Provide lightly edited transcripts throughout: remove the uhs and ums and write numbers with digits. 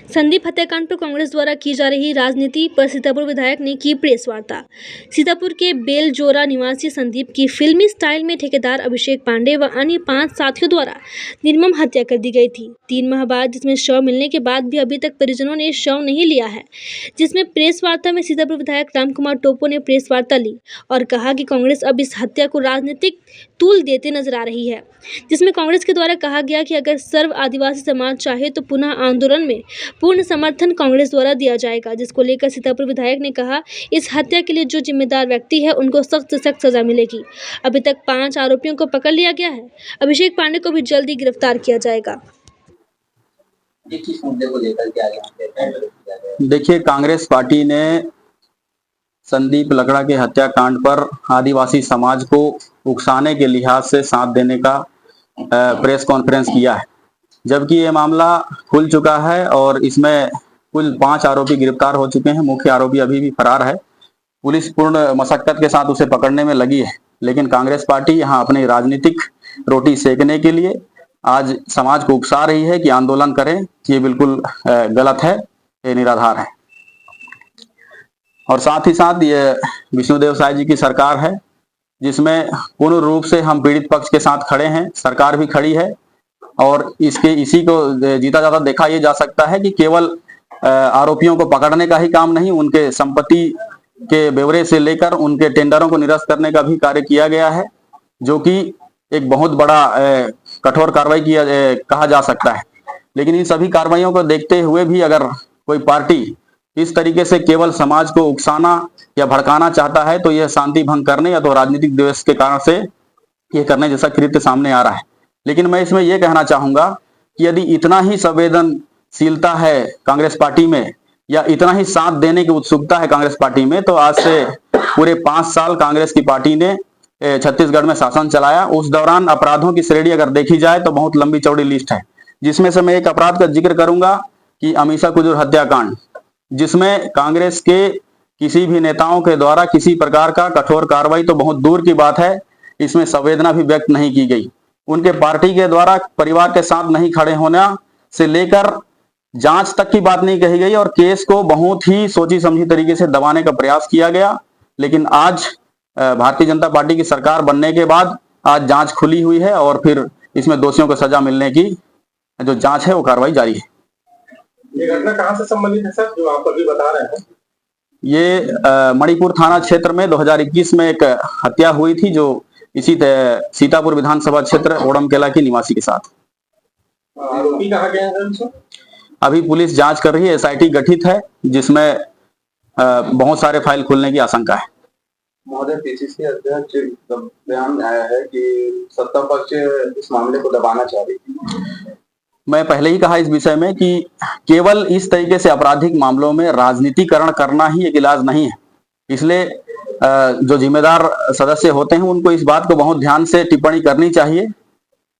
संदीप हत्याकांड पर कांग्रेस द्वारा की जा रही राजनीति पर सीतापुर विधायक ने की प्रेस वार्ता। सीतापुर के बेलजोरा निवासी संदीप की फिल्मी स्टाइल में ठेकेदार अभिषेक पांडे व अन्य 5 साथियों द्वारा निर्मम हत्या कर दी गई थी 3 माह बाद, जिसमें शव मिलने के बाद भी अभी तक परिजनों ने शव नहीं लिया है। जिसमें प्रेस वार्ता में सीतापुर विधायक रामकुमार टोपो ने प्रेस वार्ता ली और कहा कि कांग्रेस अब इस हत्या को राजनीतिक तूल देते नजर आ रही है। जिसमें कांग्रेस के द्वारा कहा गया कि अगर सर्व आदिवासी समाज चाहे तो पुनः आंदोलन में पूर्ण समर्थन कांग्रेस द्वारा दिया जाएगा। जिसको लेकर सीतापुर विधायक ने कहा, इस हत्या के लिए जो जिम्मेदार व्यक्ति है उनको सख्त से सख्त सजा मिलेगी। अभी तक 5 आरोपियों को पकड़ लिया गया है। अभिषेक पांडे को भी जल्दी गिरफ्तार किया जाएगा। देखिए, कांग्रेस पार्टी ने संदीप लकड़ा के हत्याकांड पर आदिवासी समाज को उकसाने के लिहाज से साथ देने का प्रेस कॉन्फ्रेंस किया है, जबकि ये मामला खुल चुका है और इसमें कुल 5 आरोपी गिरफ्तार हो चुके हैं। मुख्य आरोपी अभी भी फरार है। पुलिस पूर्ण मशक्कत के साथ उसे पकड़ने में लगी है, लेकिन कांग्रेस पार्टी यहाँ अपनी राजनीतिक रोटी सेकने के लिए आज समाज को उकसा रही है कि आंदोलन करें, कि ये बिल्कुल गलत है, ये निराधार है। और साथ ही साथ ये विष्णुदेव साय जी की सरकार है, जिसमें पूर्ण रूप से हम पीड़ित पक्ष के साथ खड़े हैं। सरकार भी खड़ी है और इसी को जीता जाता देखा ये जा सकता है कि केवल आरोपियों को पकड़ने का ही काम नहीं, उनके संपत्ति के ब्यौरे से लेकर उनके टेंडरों को निरस्त करने का भी कार्य किया गया है, जो कि एक बहुत बड़ा कठोर कार्रवाई कहा जा सकता है। लेकिन इन सभी कार्रवाइयों को देखते हुए भी अगर कोई पार्टी इस तरीके से केवल समाज को उकसाना या भड़काना चाहता है, तो यह शांति भंग करने या तो राजनीतिक द्वेष के कारण से ये करने जैसा कृत्य सामने आ रहा है। लेकिन मैं इसमें यह कहना चाहूंगा कि यदि इतना ही संवेदनशीलता है कांग्रेस पार्टी में या इतना ही साथ देने की उत्सुकता है कांग्रेस पार्टी में, तो आज से पूरे 5 साल कांग्रेस की पार्टी ने छत्तीसगढ़ में शासन चलाया। उस दौरान अपराधों की श्रेणी अगर देखी जाए तो बहुत लंबी चौड़ी लिस्ट है, जिसमें से मैं एक अपराध का जिक्र करूंगा कि अमीषा कुजूर हत्याकांड, जिसमें कांग्रेस के किसी भी नेताओं के द्वारा किसी प्रकार का कठोर कार्रवाई तो बहुत दूर की बात है, इसमें संवेदना भी व्यक्त नहीं की गई। उनके पार्टी के द्वारा परिवार के साथ नहीं खड़े होने से लेकर जांच तक की बात नहीं कही गई और केस को बहुत ही सोची समझी तरीके से दबाने का प्रयास किया गया। लेकिन आज भारतीय जनता पार्टी की सरकार बनने के बाद आज जांच खुली हुई है और फिर इसमें दोषियों को सजा मिलने की जो जांच है वो कार्रवाई जारी है। ये घटना कहां से संबंधित है सर, जो आप अभी बता रहे हैं? ये मणिपुर थाना क्षेत्र में 2021 में एक हत्या हुई थी, जो इसी सीतापुर विधानसभा क्षेत्र ओडमकेला की निवासी के साथ। आरोपी कहाँ गए हैं सर? अभी पुलिस जांच कर रही है, SIT गठित है, जिसमें बहुत सारे फाइल खुलने की आशंका है। महोदय, PCC अध्यक्ष बयान आया है कि सत्ता पक्ष इस मामले को दबाना चाह रही है। मैं पहले ही कहा इस विषय में कि केवल इस तरीके से आपराधिक मामलों में राजनीतिकरण करना ही एक इलाज नहीं है। इसलिए जो जिम्मेदार सदस्य होते हैं उनको इस बात को बहुत ध्यान से टिप्पणी करनी चाहिए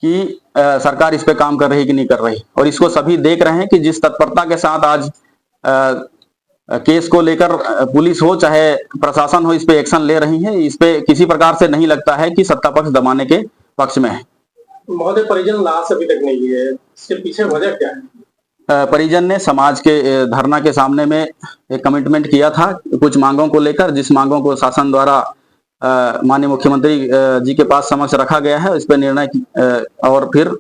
कि सरकार इस पे काम कर रही कि नहीं कर रही। और इसको सभी देख रहे हैं कि जिस तत्परता के साथ आज केस को लेकर पुलिस हो चाहे प्रशासन हो इस पे एक्शन ले रही है, इस पे किसी प्रकार से नहीं लगता है कि सत्ता पक्ष दबाने के पक्ष में है। महोदय, परिजन लाश अभी तक नहीं है, इसके पीछे वजह क्या है? परिजन ने समाज के धरना के सामने में एक कमिटमेंट किया था कुछ मांगों को लेकर, जिस मांगों को शासन द्वारा माननीय मुख्यमंत्री जी के पास समक्ष रखा गया है। इस पर निर्णय और फिर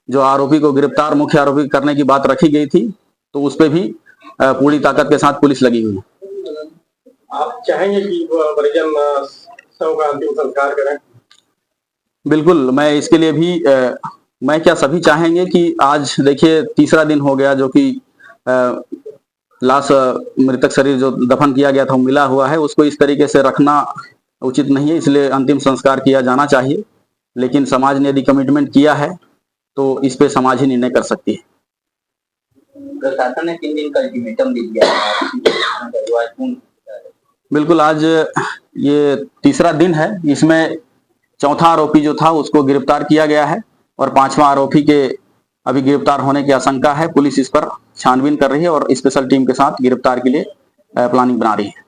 जो आरोपी को गिरफ्तार मुख्य आरोपी करने की बात रखी गई थी, तो उस पर भी पूरी ताकत के साथ पुलिस लगी हुई है। आप चाहेंगे कि परिजन शव का अंतिम संस्कार करें? बिल्कुल, मैं इसके लिए भी मैं क्या सभी चाहेंगे कि आज देखिए तीसरा दिन हो गया जो कि लाश मृतक शरीर जो दफन किया गया था मिला हुआ है, उसको इस तरीके से रखना उचित नहीं है। इसलिए अंतिम संस्कार किया जाना चाहिए, लेकिन समाज ने यदि कमिटमेंट किया है तो इस पे समाज ही निर्णय कर सकती है। प्रशासन ने 3 दिन का अल्टीमेटम दे दिया है। बिल्कुल, आज ये तीसरा दिन है। इसमें चौथा आरोपी जो था उसको गिरफ्तार किया गया है और 5वां आरोपी के अभी गिरफ्तार होने की आशंका है। पुलिस इस पर छानबीन कर रही है और स्पेशल टीम के साथ गिरफ्तार के लिए प्लानिंग बना रही है।